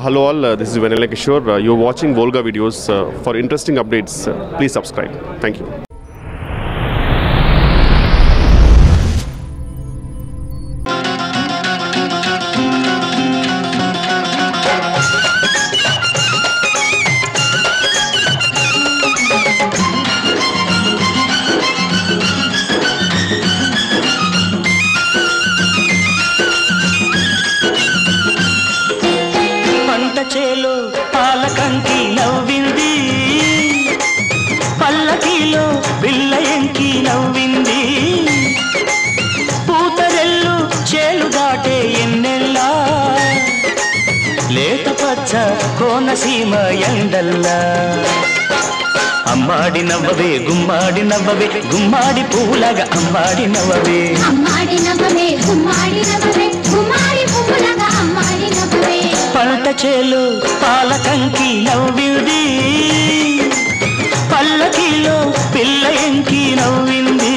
Hello all, this is Venela Kishore. You're watching Volga videos. For interesting updates, please subscribe. Thank you. చేలో పాలకంకి నవ్వింది, పల్లకిలో బిల్లయంకి నవ్వింది, పూతరెల్లు చేలు దాటే ఎన్నెల్లా, లేత పచ్చ కోనసీమ ఎండల్లా. అమ్మాడి నవ్వవే గుమ్మాడి నవ్వవే, గుమ్మాడి పూలగా అమ్మాడి నవ్వవే, అమ్మాడి నవ్వవే గుమ్మాడి నవ్వవే, గుమ్మాడి పూలగా అమ్మాడి నవ్వవే. పంట చేలు పాలకంకి నవ్వింది, పల్లకిలో పిల్లయంకి నవ్వింది.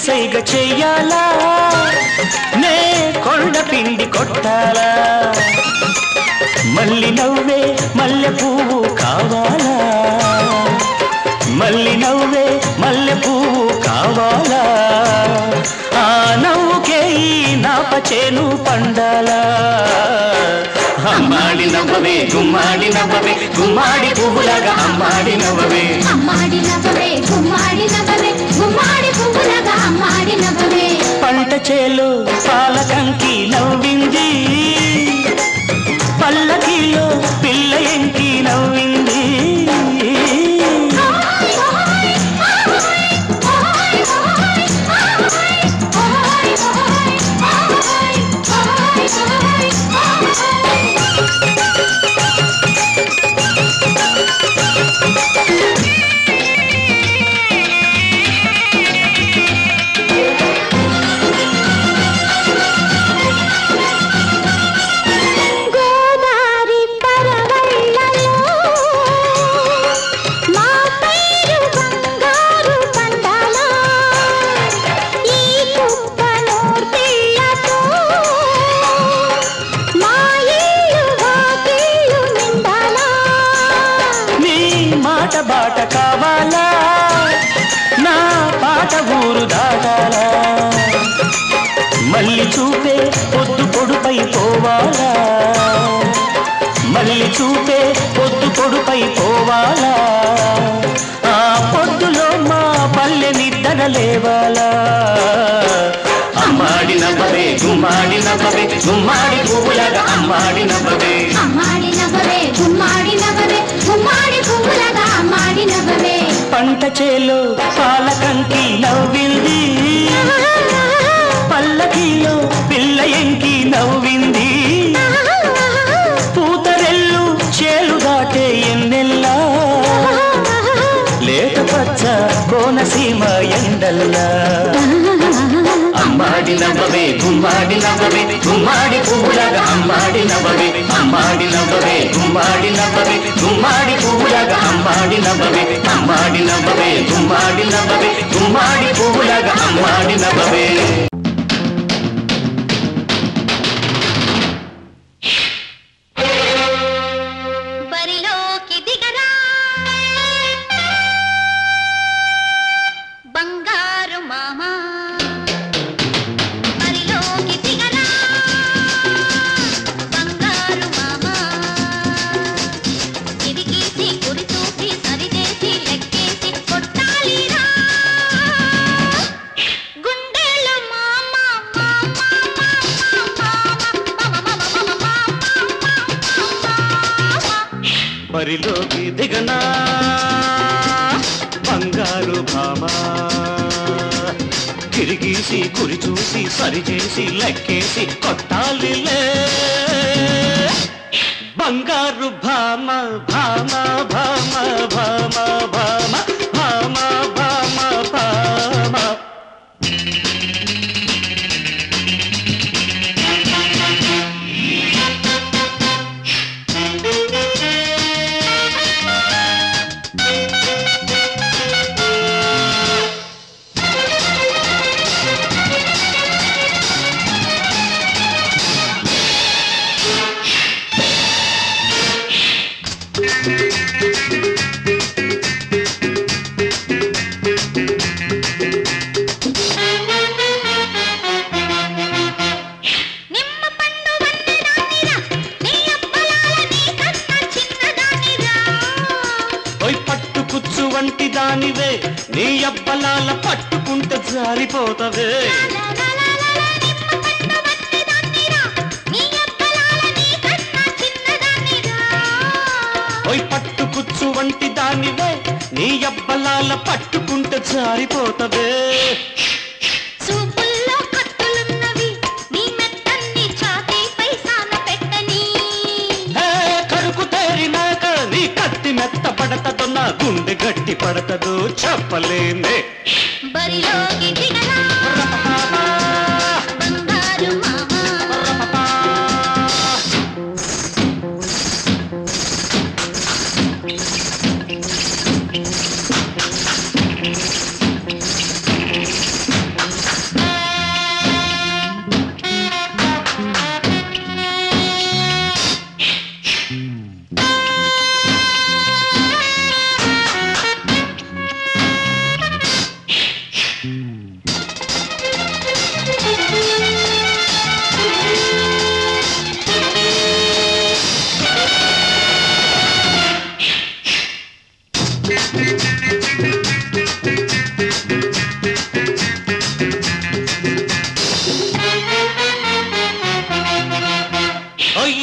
సైగ చెయ్యాలా, నే కొండ పిండి కొట్టాలా, మల్లి నవ్వే మల్లె పువ్వు కావాలా, మల్లి నవ్వే మల్లె పువ్వు కావాలా, ఆ నవ్వుకే ఈ నాప చేను పండాలా. అమ్మాడి నవ్వవే గుమ్మాడి నవ్వవే, గుమ్మాడి పువ్వులాగా అమ్మాడి నవ్వవే, అమ్మాడి నవ్వవే గుమ్మాడి నవ్వవే, గుమ్మాడి పువ్వులాగా అమ్మాడి నవ్వవే. పంట చేలు పాలకంకి నవ్వింది, పల్లకిలో పిల్లయంకి నవ్వింది. బాట కావాలా, నా పాట ఊరు దాటాలా, మల్లి చూపే పొద్దు పొడుపై పోవాలా, మల్లి చూపే పొద్దు పొడుపై పోవాలా, ఆ పొద్దులో మా పల్లె నిద్ర లేవాలా. అమ్మాడి నవ్వవే గుమ్మాడి నవ్వవే, గుమ్మాడి పువ్వులాగా అమ్మాడి నవ్వవే, అమ్మాడి నవ్వవే గుమ్మాడి నవ్వవే, గుమ్మాడి పువ్వులాగా అమ్మాడి నవ్వవే. పంట చేలో పాలకంకి నవ్వింది, పల్లకిలో పిల్లయంకి నవ్వింది, పూతరెల్లు చేలు దాటే ఎన్నెల్లా, లేత పచ్చ కోనసీమ ఎండల్లా. అమ్మాడి నవ్వవే గుమ్మాడి నవ్వవే, గుమ్మాడి పువ్వులాగా అమ్మాడి నవ్వవే, అమ్మాడి నవ్వవే గుమ్మాడి నవ్వవే, గుమ్మాడి పువ్వులాగా అమ్మాడి నవ్వవే, అమ్మాడి నవ్వవే గుమ్మాడి నవ్వవే, గుమ్మాడి పువ్వులాగా అమ్మాడి నవ్వవే. బరిలోకి దిగరా బంగారు మామా, బరిలోకి దిగరా బంగారు మామా, ఇది గీసి గురి చూసి సరిదేసి లెక్కేసి కొట్టాలిరా. బరిలోకి దిగనా బంగారు భామ గిరిగీసి గురి చూసి సరిచేసి లెక్కేసి కొట్టాలిలే బంగారు భామ భామ భామ భామ భామ భామ భామ భామ దానివే నీ అబ్బలాల పట్టుకుంటే జారిపోతవే ఓయ్ పట్టుకుచ్చు వంటి దానివే నీ అబ్బలాల పట్టుకుంటే జారిపోతవే కరుకు తేరినాక నీ కత్తి మెత్త పడతదో నా గుండె గట్టి పడతదో చెప్పలేనే బరిలోకి దిగనా బంగారు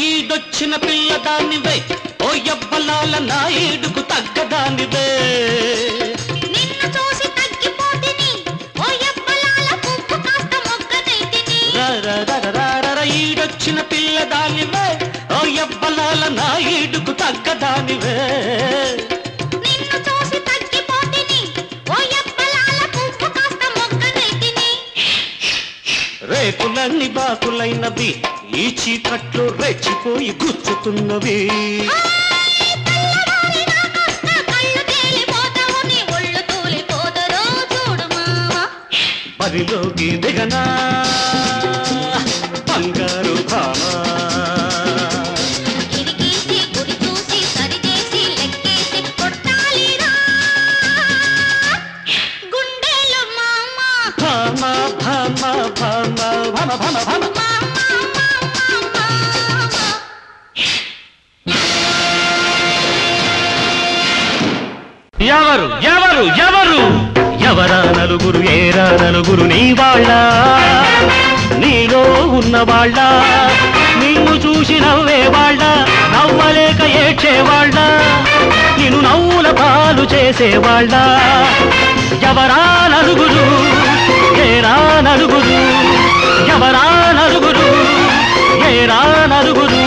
ఈడొచ్చిన పిల్లదానివే ఓ యబ్బలాల నా ఏడుకు తగ్గదానివే నిన్ను చూసి తగ్గిపోతిని ఓ యబ్బలాల పువ్వు కాస్త మొగ్గనైతిని ఈడొచ్చిన పిల్లదానివే ఓ యబ్బలాల నా ఏడుకు తగ్గదానివే నిన్ను చూసి తగ్గిపోతిని ఓ యబ్బలాల పువ్వు కాస్త మొగ్గనైతిని రేకులన్నీ బాకులైనవి ఈ చీకట్లో రెచ్చిపోయి గుచ్చుతున్నవి బరిలోకి దిగనా బంగారు భామ భామ భామ భామ భామ భామ భామ ఎవరు ఎవరు ఎవరు ఎవరా నలుగురు ఏరా నలుగురు నీ వాళ్ళ నీలో ఉన్నవాళ్ళ నిన్ను చూసి నవ్వేవాళ్ళ నవ్వలేక ఏడ్చేవాళ్ళ నిన్ను నవ్వుల పాలు చేసేవాళ్ళ ఎవరా నలుగురు ఏరా నలుగురు ఎవరా నలుగురు ఏరా నలుగురు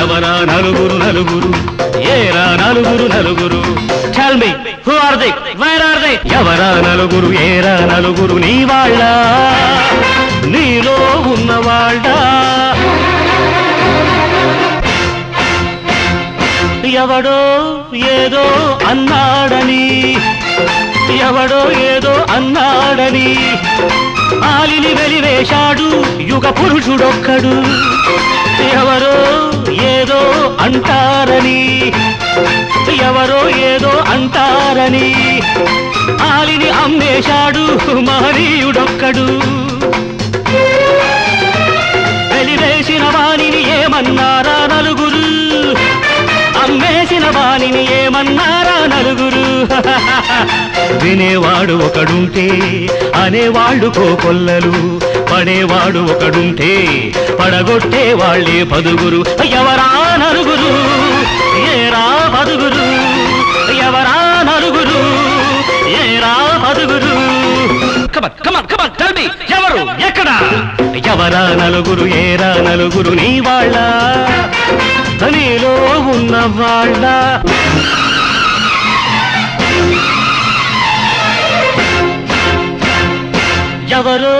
ఎవరా నలుగురు నలుగురు ఏరా నలుగురు నలుగురు Tell me, who are they? Where are they? ఎవరా నలుగురు ఏరా నలుగురు నీ వాళ్ళ నీలో ఉన్నవాళ్ళ ఎవడో ఏదో అన్నాడని ఎవడో ఏదో అన్నాడని ఆలిని వెలివేశాడు యుగ పురుషుడొక్కడు ఎవరో ఏదో అంటారని ఎవరో ఏదో అంటారని ఆలిని అమ్మేశాడు మహనీయుడొక్కడు వెలివేసిన వాణిని ఏమన్నారా నలుగురు అమ్మేసిన వాణిని ఏమన్నారా నలుగురు వినేవాడు ఒకడుంటే అనేవాళ్ళు కోకొల్లలు పడేవాడు ఒకడుంటే పడగొట్టే వాళ్ళే పదుగురు ఎవరా నలుగురు ఏరా ఎవరు ఎక్కడ ఎవరా నలుగురు ఏరా నలుగురు నీ వాళ్ళ నీలో ఉన్న వాళ్ళ ఎవరో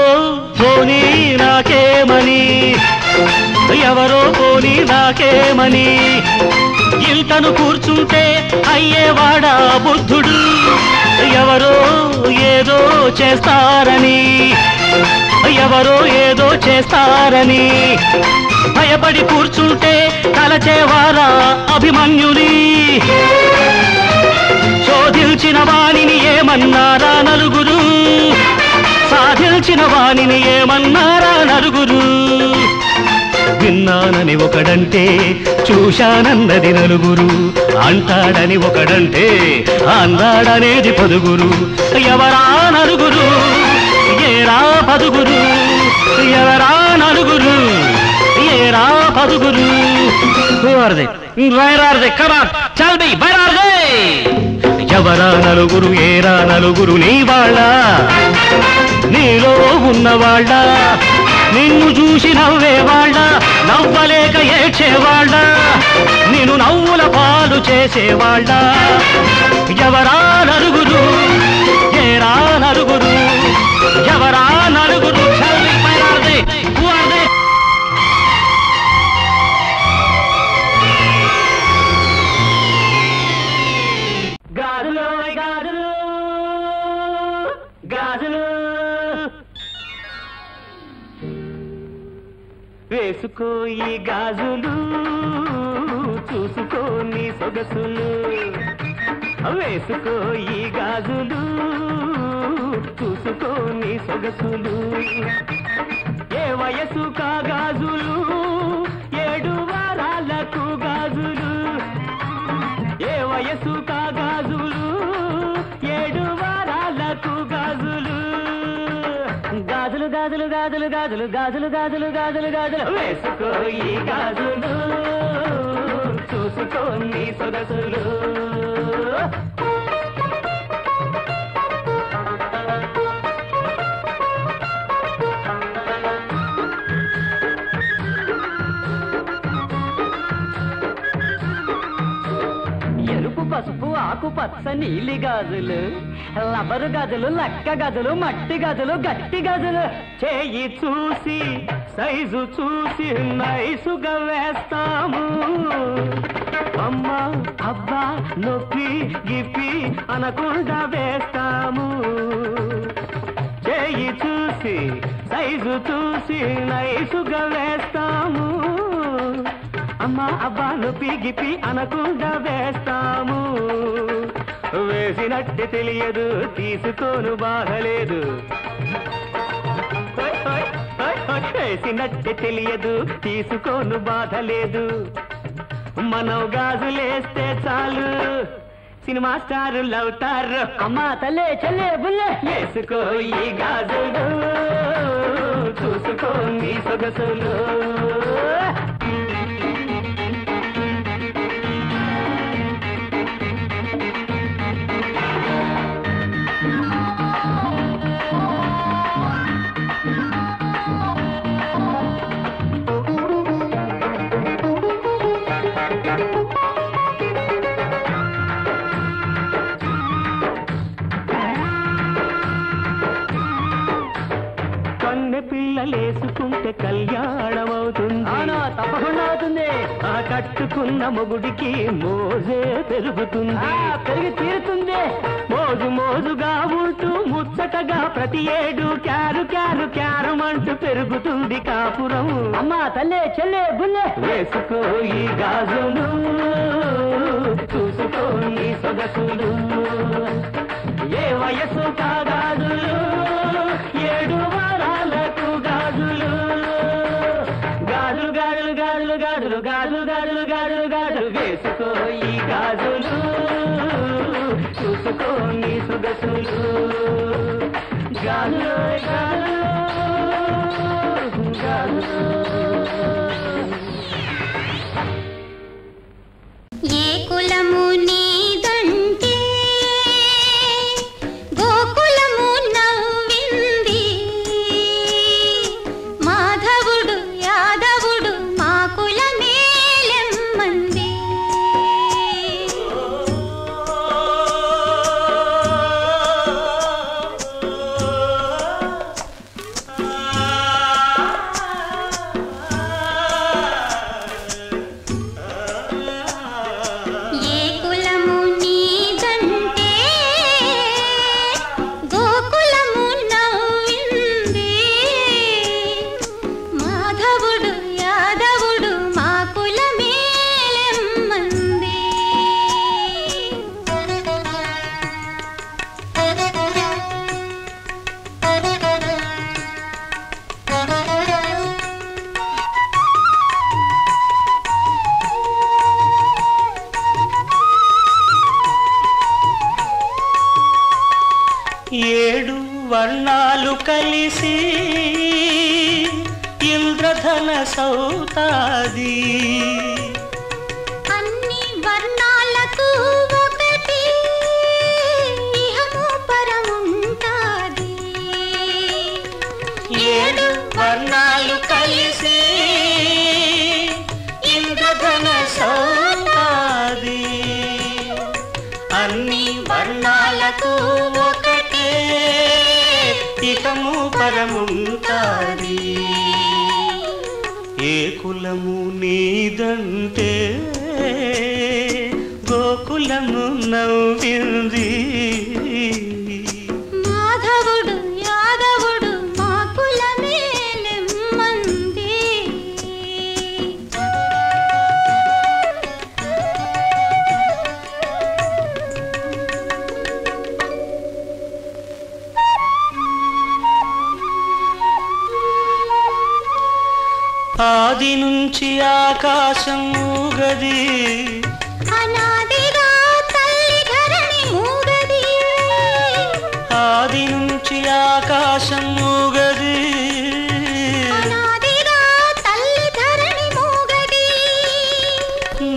పోనీ నాకేమని ఎవరో పోనీ నాకేమని ఇంతను కూర్చుంటే అయ్యేవాడా బుద్ధుడు ఎవరో ఏదో చేస్తారని ఎవరో ఏదో చేస్తారని భయపడి కూర్చుంటే తలచేవారా అభిమన్యుని శోధించిన వాణిని ఏమన్నారా నలుగురు సాధించిన వాణిని ఏమన్నారా నలుగురు విన్నానని ఒకడంటే చూశానన్నది నలుగురు అంటాడని ఒకడంటే అన్నాడనేది పదుగురు ఎవరా నలుగురు ఏరా పదుగురు ఎవరా నలుగురు ఏరా పదుగురు ఎవరా నలుగురు ఏరా నలుగురు నీ వాళ్ళ నీలో ఉన్నవాళ్ళ నిన్ను చూసి నవ్వేవాళ్ళ నవ్వలేక ఏడ్చేవాళ్ళ నిన్ను నవ్వుల పాలు చేసేవాళ్ళ ఎవరా నలుగురు ఏరా నలుగురు ఎవరా నలుగురు గాజులు గాజులు గాజులు వేసుకో ఈ గాజులు చూసుకో నీ సొగసులు వేసుకో ఈ గాజులు చూసుకో నీ సొగసులు ఏ వయసు కా గాజులు 7 వారాలకు గాజులు ఏ వయసు కా గాజులు 7 వారాలకు గాజులు గాజులు గాజులు గాజులు గాజులు గాజులు గాజులు గాజులు గాజులు వేసుకో ఈ గాజులు చూసుకో నీ సొగసులు ఎరుపు పసుపు ఆకు పచ్చ నీలి గాజులు లబ్బరు గదులు లక్క గదులు మట్టి గదులు గట్టి గదులు చేయి చూసి సైజు చూసి నైసుగా వేస్తాము అమ్మా అబ్బా నొప్పి గిప్పి అనకుండా వేస్తాము చేయి చూసి సైజు చూసి నైసుగా వేస్తాము అమ్మా అబ్బా నొప్పి గిప్పి అనకుండా వేస్తాము వేసినట్టు తెలియదు తీసుకోను బాధలేదు వేసినట్టు తెలియదు తీసుకోను బాధలేదు మనం గాజులేస్తే చాలు సినిమా స్టారులు అవుతారు అమ్మా తల్లే చెల్లే బుల్లే వేసుకో ఈ గాజులు చూసుకో నీ సొగసులు పిల్లలేసుకుంటే కళ్యాణం అవుతుంది తప్పకుండా అవుతుంది ఆ కట్టుకున్న మొగుడికి మోజే పెరుగుతుంది పెరిగి తీరుతుంది మోజు మోజుగా ఉంటూ ముచ్చటగా ప్రతి ఏడు క్యారు క్యారు క్యారమంటూ పెరుగుతుంది కాపురం అమ్మా తల్లే చెల్లే బుల్లే వేసుకో ఈ గాజులు చూసుకో నీ సొగసులు ఏ వయసు కాగాజులు 7 వారాలకు గాజులు గాజులు గాజులు గాజులు గాజులు గాజులు గాజులు గాజులు గాజులు వేసుకో ఈ గాజులు చూసుకో నీ సొగసులు గాజులు గాజులు గాజులు ఏ కులము నీదంటే గోకులము నవ్వింది వర్ణాలు కలిసి ఇంద్రధనసౌతాది అన్ని వర్ణాలకు ఒకటి ఇహము పరముంటాది. 7 వర్ణాలు కలిసి ఇంద్రధనసౌతాది అన్ని వర్ణాలకు ఒకటే ఇకము పరముంటాది. ఏ కులము నీదంటే గోకులము నవ్వింది. మాధవుడు యాదవుడు మా కులమేలెమ్మంది. ఆది నుంచి ఆకాశం ఊగది అనాదిగా తల్లి ధరణి మూగది. ఆది నుంచి ఆకాశం ఊగది అనాదిగా తల్లి ధరణి మూగది.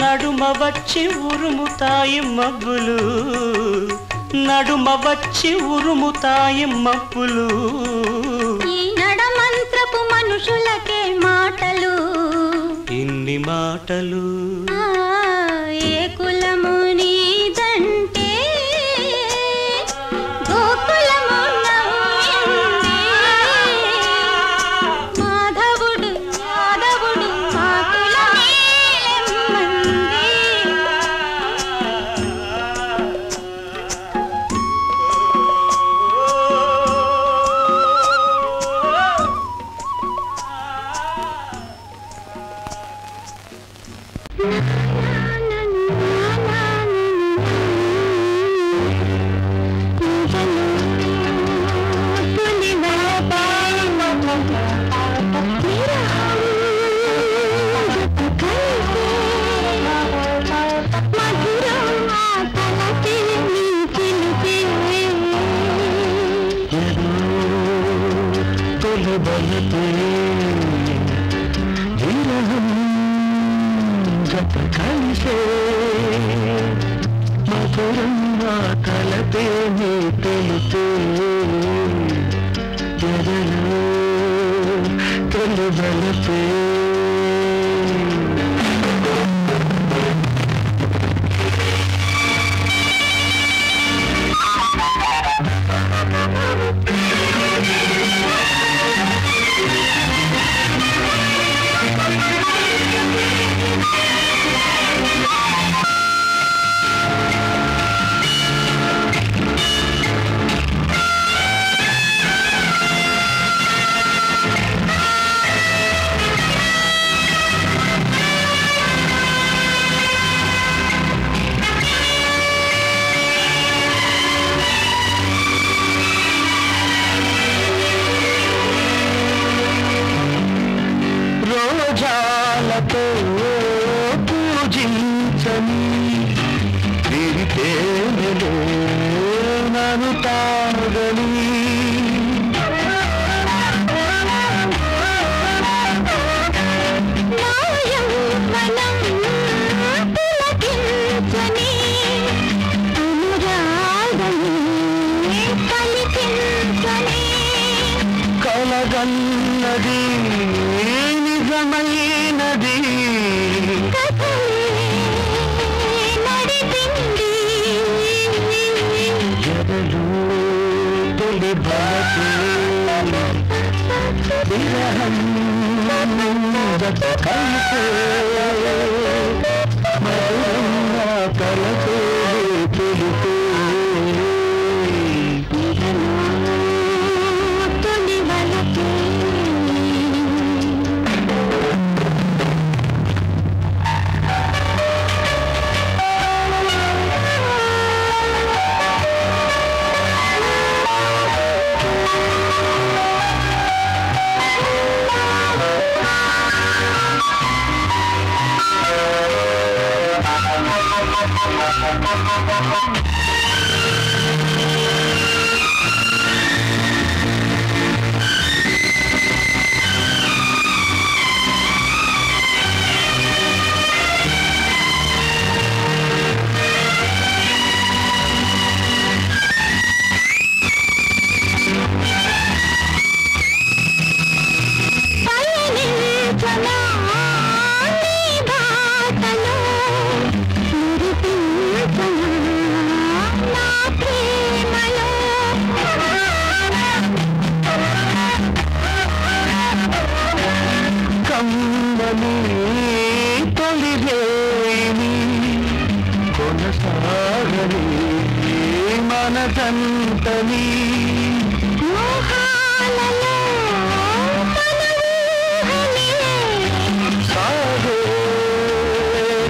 నడుమ వచ్చి ఉరుముతాయి మబ్బులు నడుమ వచ్చి ఉరుముతాయి మబ్బులు. ఈ నడమంత్రపు మనుషులకే మాటలు ఇన్ని మాటలు ఏ కులము నీదంటే గోకులము నవ్వింది. మాధవుడు యాదవుడు మా కులమేలెమ్మంది. కలగన్నది నిజమైనది జగలు తొలి భవతి విరహం కలిసే మధురంగా కలసే తెలిసే మనదంతని మోహాలలో మనవూహలే సాగే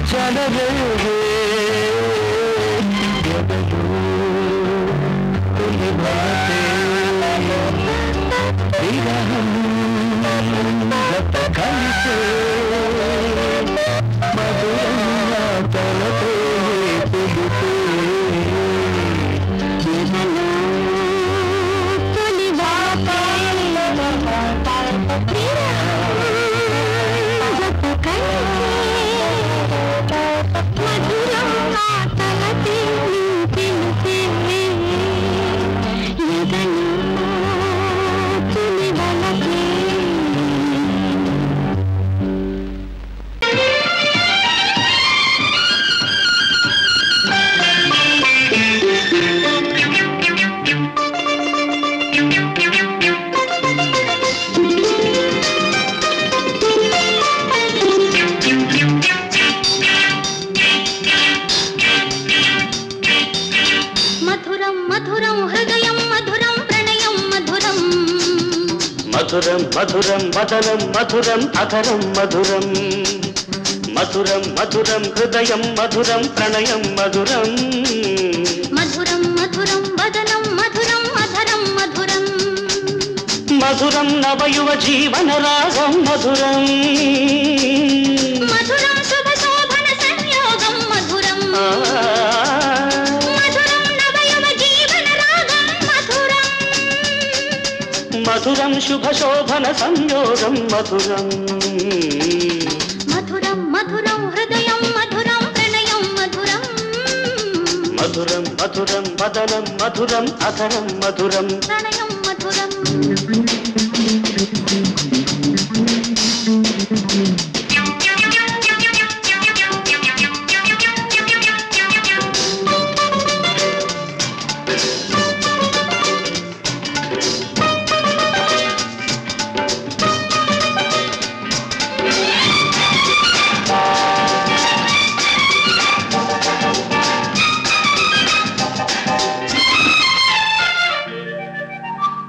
చలరేగే ఎదలో తొలి వలతే విరహం గత కలిసే మధురంగా తలపే పిలిపే ఎదలో తొలి వాపే విరహం గత కలిసే మధురంగా తలపే పిలిపే ఎదలో తొలి వలపే మధురం మధురం హృదయం మధురం ప్రణయం మధురం మధురం మధురం వదనం మధురం అధరం మధురం మధురం మధురం హృదయం మధురం ప్రణయం మధురం మధురం మధురం వదనం మధురం అధరం మధురం మధురం నవయువ జీవన రాగం మధురం మధురం శుభ శోభన సంయోగం మధురం మధురం నవయువ జీవన రాగం మధురం మధురం శుభ శోభన సంయోగం మధురం మధురం మధురం హృదయం మధురం ప్రణయం మధురం మధురం మధురం వదనం మధురం అధరం మధురం ప్రణయం మధురం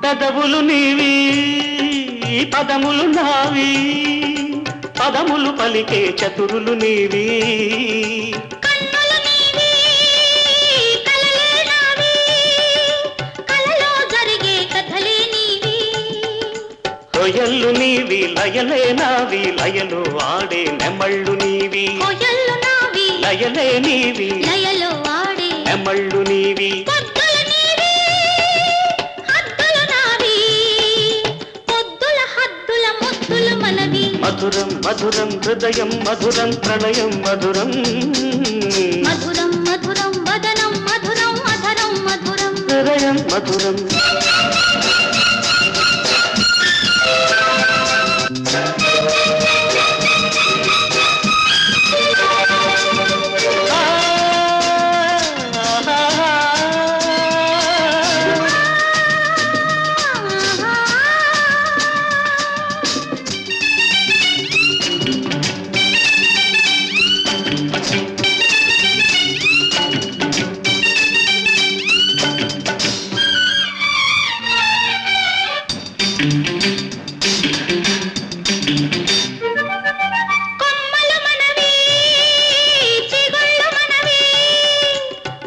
పెదవులు నీవి పదములు నావి పదములు పలికే చతురులు నీవి కన్నులు నీవి కలలే నావి కలలో జరిగే కథలే నీవి హొయల్లు నీవి లయలే నావి లయలు ఆడే నెమళ్ళు నీవి కొయ్యలు నావి లయలే నీవి లయలో ఆడే నెమళ్ళు నీవి పొద్దుల నీవి హద్దులు నావి పొద్దుల హద్దుల ముద్దులు మనవి మధురం మధురం హృదయం మధురం ప్రణయం మధురం మధురం మధురం వదనం మధురం అధరం మధురం హృదయం మధురం కొమ్మలు మనవి చిగుళ్ళు మనవి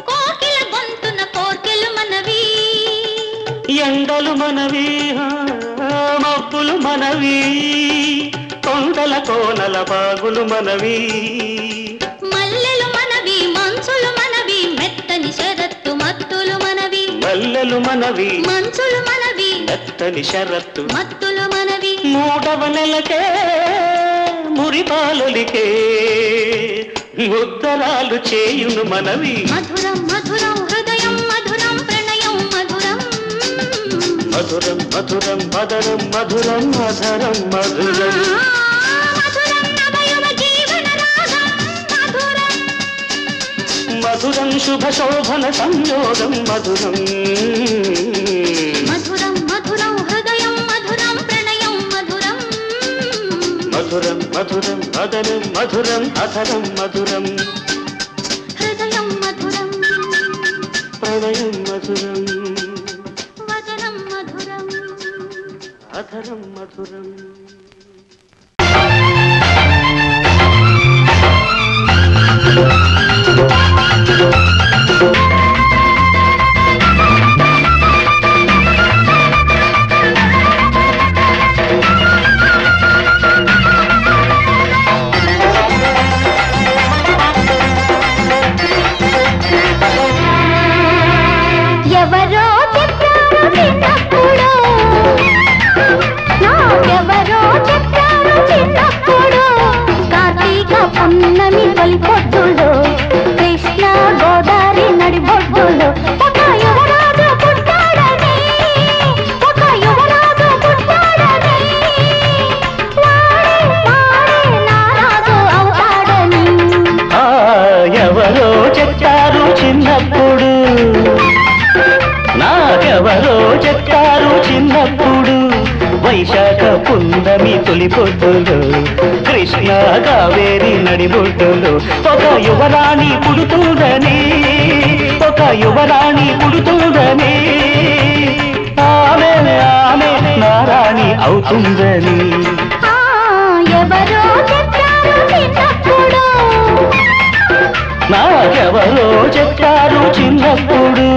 కోకిల గొంతున కోర్కెలు మనవి ఎండలు మనవి మబ్బులు మనవి కొండల కోనల బాగులు మనవి మల్లెలు మనవి మంచులు మనవి మెత్తని శరత్తు మత్తులు మనవి మల్లెలు మనవి మంచులు మనవి మెత్తని షరత్తు మత్తులు మనవి మూడవ నెలకే మురిపాలొలికే ముద్దరాలు చేయును మనవి మధురం మధురం హృదయం మధురం ప్రణయం మధురం మధురం మధురం మదరం మధురం మధరం మధురం మధురం నవయువ జీవన రాగం మధురం మధురం శుభ శోభన సంయోగం మధురం మధురం మధురం హృదయం మధురం ప్రణయం మధురం మధురం మధురం మదనం మధురం అధరం మధురం హృదయం మధురం ప్రణయం మధురం వదనం మధురం అధరం మధురం ఎవరో చెప్పారు చిన్నప్పుడు నాకెవరో చెప్పారు చిన్నప్పుడు కార్తీక పున్నమి తొలిపొద్దులో కృష్ణ గోదావరి నడిబొడ్డులో ఒక యువరాజు పుట్టాడని ఒక యువరాజు పుట్టాడని వాడే నా రాజు అవుతాడని ఎవరో చెప్పారు చిన్నప్పుడు నాకెవరో చెప్పారు చిన్నప్పుడు వైశాఖ పున్నమి తొలిపొద్దులు కృష్ణ కావేరి నడిబొడ్డులు ఒక యువరాణి పుడుతుందని ఒక యువరాణి పుడుతుందని ఆమె ఆమె నారాణి అవుతుందని ఎవరో చెప్పారు చిన్నప్పుడు నాకెవరో చెప్పారు చిన్నప్పుడు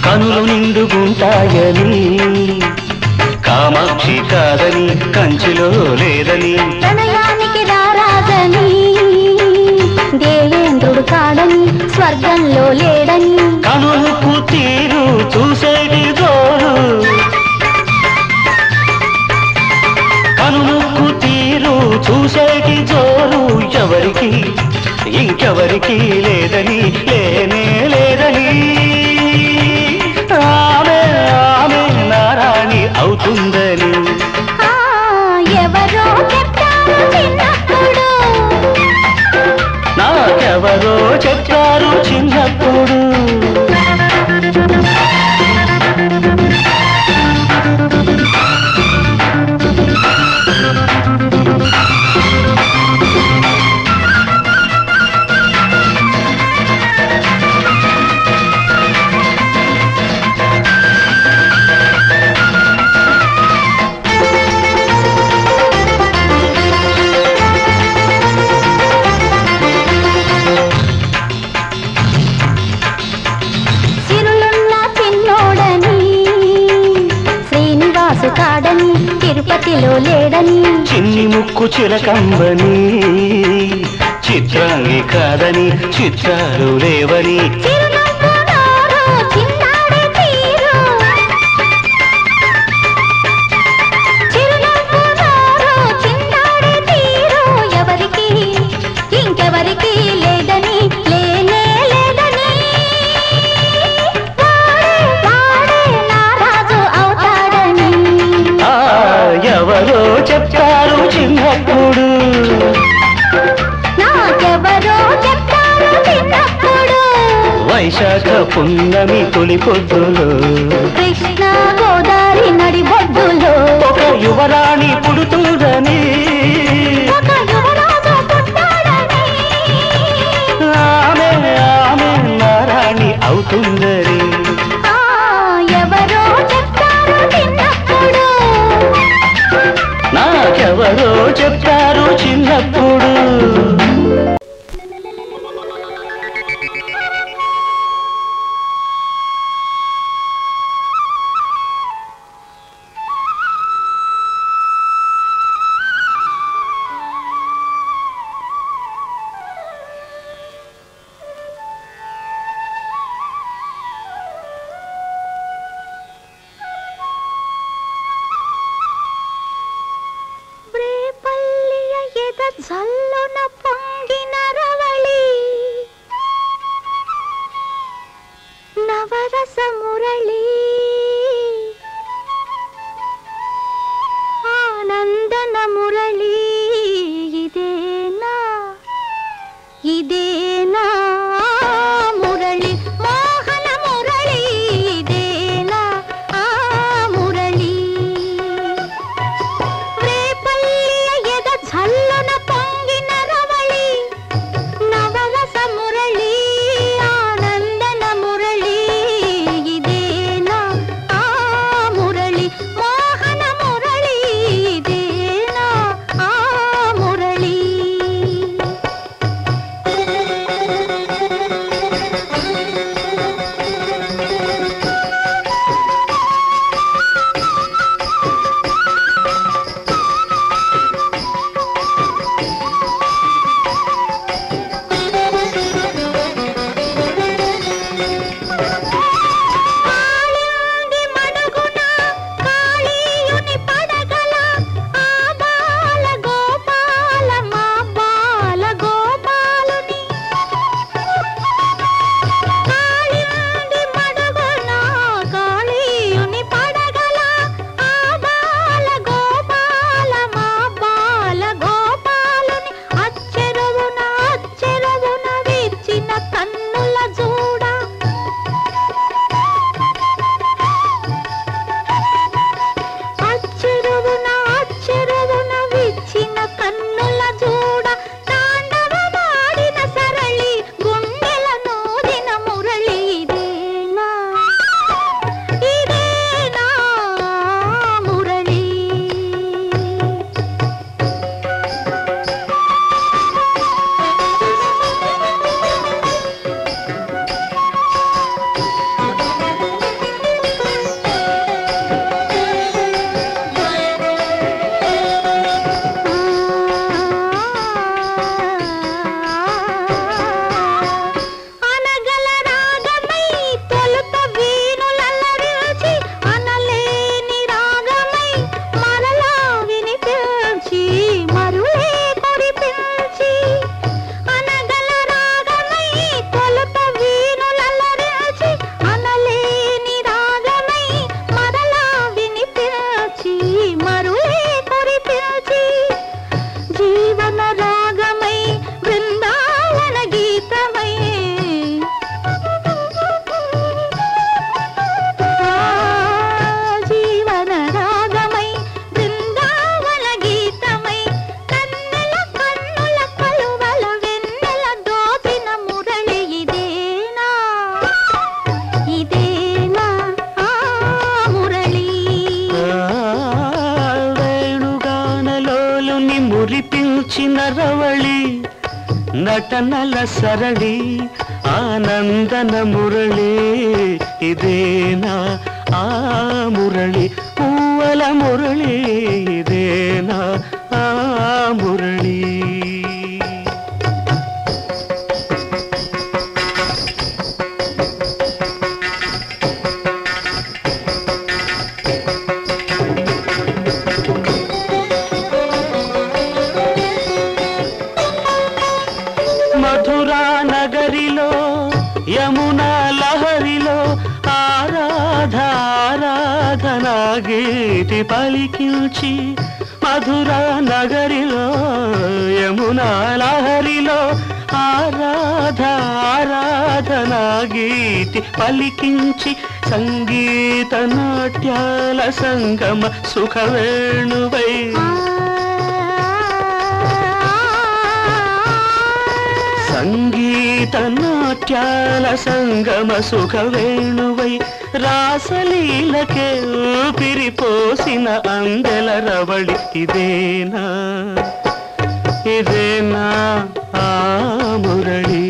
కనులు నిండుగుంటాయని కామాక్షి కాదని కంచిలో లేదని ప్రణయానికి రారాజని దేవేంద్రుడు కాడని స్వర్గంలో లేడని కనులకు తీరు చూసేటి జోరు కనులకు తీరు చూసేటి జోరు ఎవరికి ఇంకెవరికి లేదని లేనే లేదని ఆమె ఆమె నారాణి అవుతుందని ఎవరో చెప్పారు చిన్నప్పుడు నాకెవరో చెప్పారు చిన్నప్పుడు సిరులున్న చిన్నోడని శ్రీనివాసు కాడని తిరుపతిలో లేడని చిన్ని ముక్కు చిలకంబని చిత్రాంగి కాదని చిత్రాలు లేవని చిరునవ్వు నోరు చిన్నాడే తీరు చిరునవ్వు నోరు చిన్నాడే తీరు ఎవరికి ఇంకెవరికి లేదని లేనే లేదని వాడే నా రాజు అవుతాడని ఎవరో చెప్పారు చిన్నప్పుడు నాకెవరో చెప్పారు చిన్నప్పుడు వైశాఖ పున్నమి తొలిపొద్దులు కృష్ణ గోదావరి నడిబొడ్డులో ఒక యువరాణి పుడుతుందని ఒక యువరాజు పుట్టాడని ఆమె ఆమె నారాణి అవుతుందని ఎవరో చెప్పారు చిన్నప్పుడు నాకెవరో చెప్పారు చిన్నప్పుడు పూచిన రవళి నటనల సరళి ఆనందన మురళి ఇదేనా ఆ మురళి పూవల మురళి ఇదేనా ఆ మురళి మధురా నగరిలో యమునా లహరిలో ఆరాధనా గీతి పలికించి మధురా నగరిలో యమునా లహరిలో ఆరాధనా గీతి పలికించి సంగీత నాట్యాల సంగమ సుఖవేణువై సంగీత నాట్యాల సంగమ సుఖవేణువై రాసలీలకే ఊపిరిపోసిన అందెల రవళి ఇదేనా ఇదేనా ఆ మురళి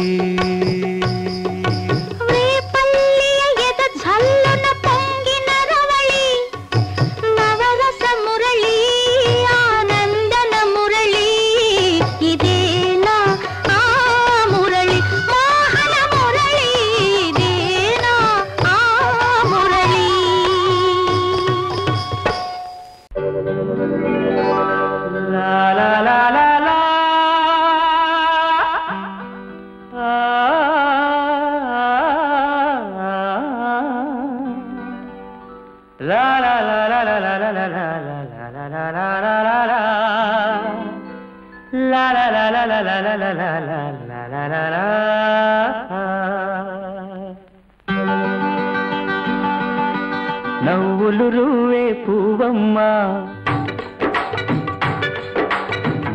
నవ్వులు రువే పువ్వమ్మ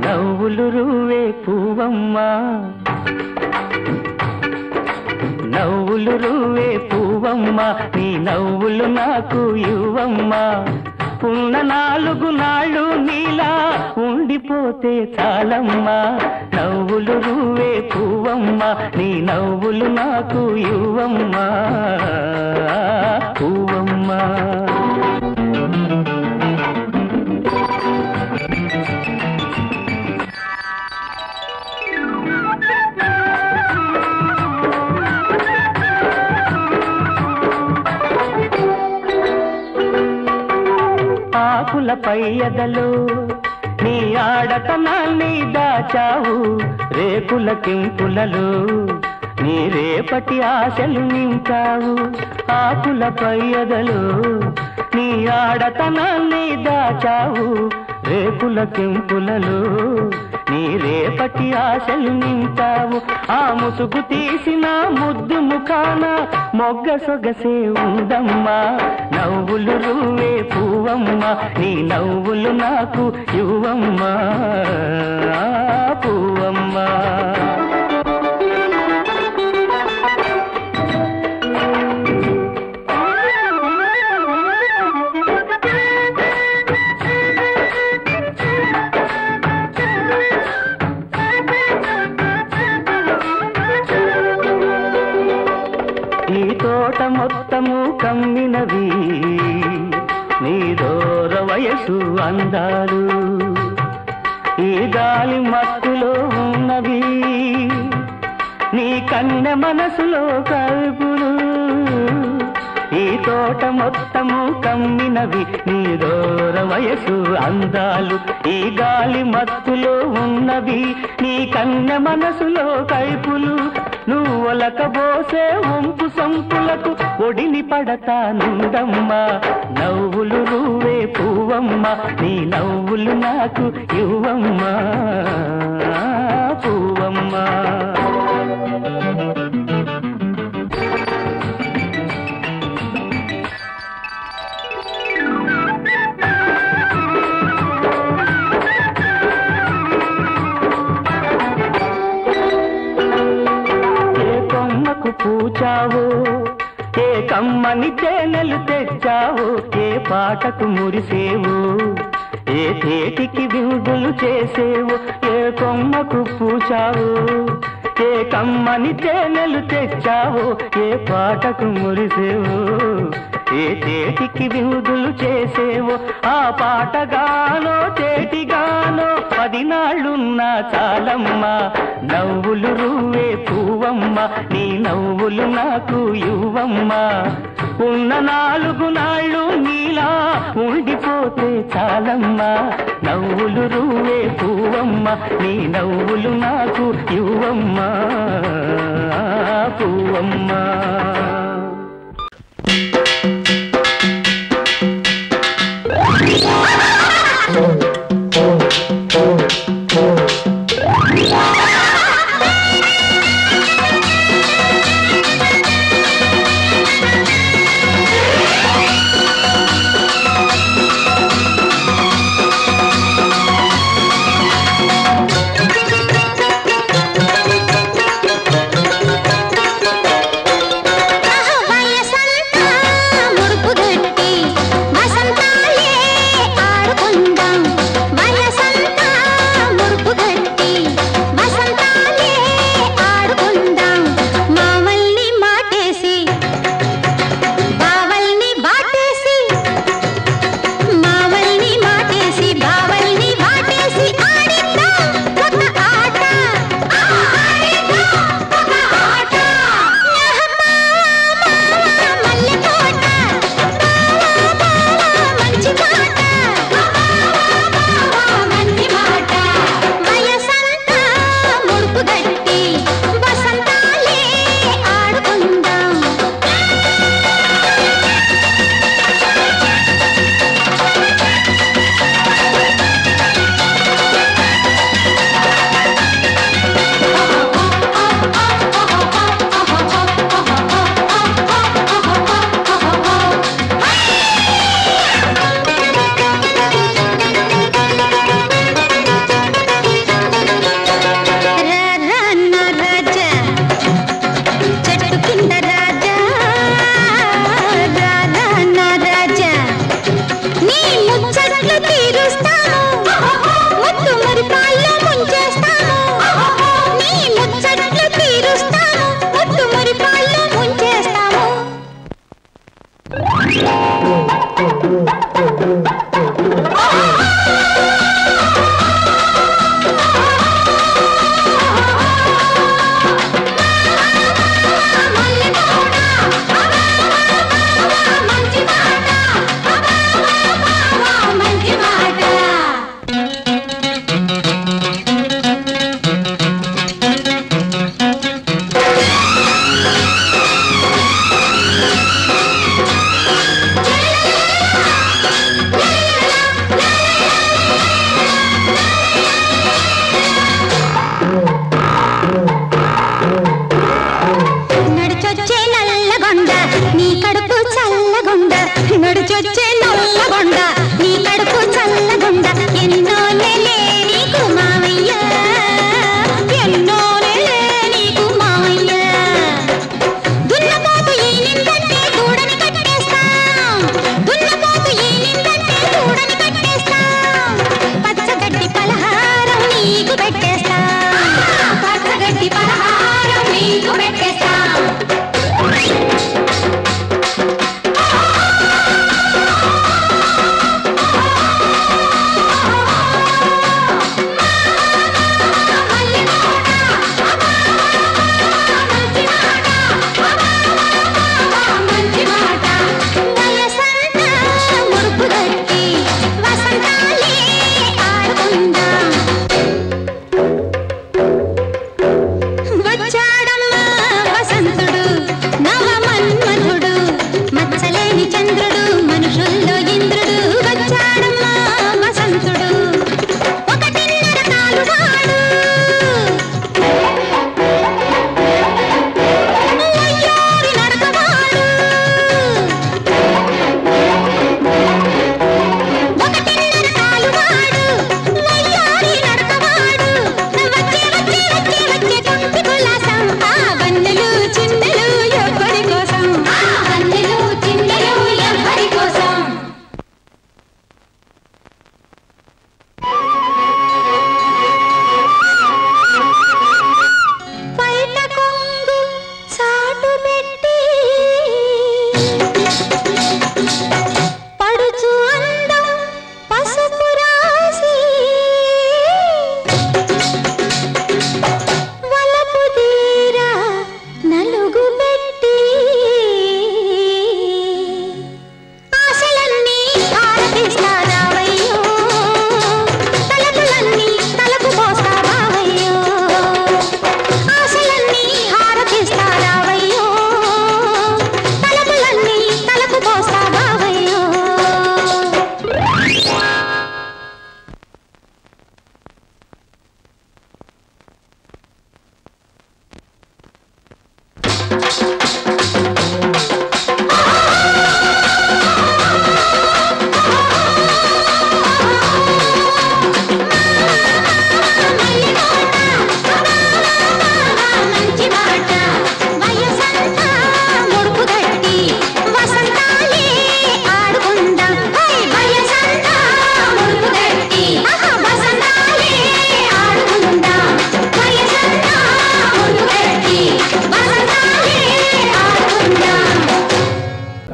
నవ్వులు రువే పువ్వమ్మ నవ్వులు రువే పువ్వమ్మ నీ నవ్వులు నాకు ఇవ్వమ్మ ఉన్న 4 నాళ్ళు నీలా ఉండిపోతే చాలమ్మా నవ్వులు రువే పువ్వమ్మ నీ నవ్వులు నాకు ఇవ్వమ్మా పువ్వమ్మ ఆకులపై ఎదలు నీ ఆడతనాన్ని దాచావు రేకుల కింపులలో నీ రేపటి ఆశలు నింపావు ఆకులపై ఎదలు నీ ఆడతనాన్ని దాచావు రేకుల కింపులలో నీ రేపటి ఆశలు నింపావు ఆ ముసుగు తీసిన ముద్దు ముఖాన మొగ్గ సొగసే ఉందమ్మా నవ్వులు రువే పువ్వమ్మ నీ నవ్వులు నాకు ఇవ్వమ్మా పువ్వమ్మ ఈ తోట మొత్తము కమ్మినవి నీ దూర వయసు అందాలు ఈ గాలి మత్తులో ఉన్నవి నీ కన్నె మనసులో కల్పులు ఈ తోట మొత్తము కమ్మినవి నీ దూర వయసు అందాలు ఈ గాలి మత్తులో ఉన్నవి నీ కన్నె మనసులో కైపులు నువ్వొలకబోసే వంపు సంపులకు ఒడిని పడతానుందమ్మా నవ్వులు రువే పువ్వమ్మ నీ నవ్వులు నాకు ఇవ్వమ్మా పువ్వమ్మ పూచావు ఏ కమ్మని తేనెలు తెచ్చావు ఏ పాటకు మురిసేవు ఏ తేటికి విందులు చేసేవు, ఏ కొమ్మకు పూచావు, ఏ కమ్మని తేనెలు తెచ్చావు, ఏ పాటకు మురిసేవు. ఏ తేటికి విందులు చేసేవు, ఆ పాటగానో తేటిగానో 10 నాళ్ళున్నా చాలమ్మా. నవ్వులు రువ్వే పువ్వమ్మ, నీ నవ్వులు నాకు ఇవ్వమ్మా. ఉన్న 4 నాళ్ళు నీలా ఉండిపోతే చాలమ్మా. నవ్వులు రువ్వే పువ్వమ్మ, నీ నవ్వులు నాకు ఇవ్వమ్మా పువ్వమ్మా.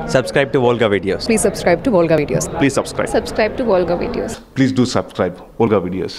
Subscribe to Volga Videos. Please subscribe to Volga Videos. Please subscribe. Subscribe to Volga Videos. Please do subscribe Volga Videos.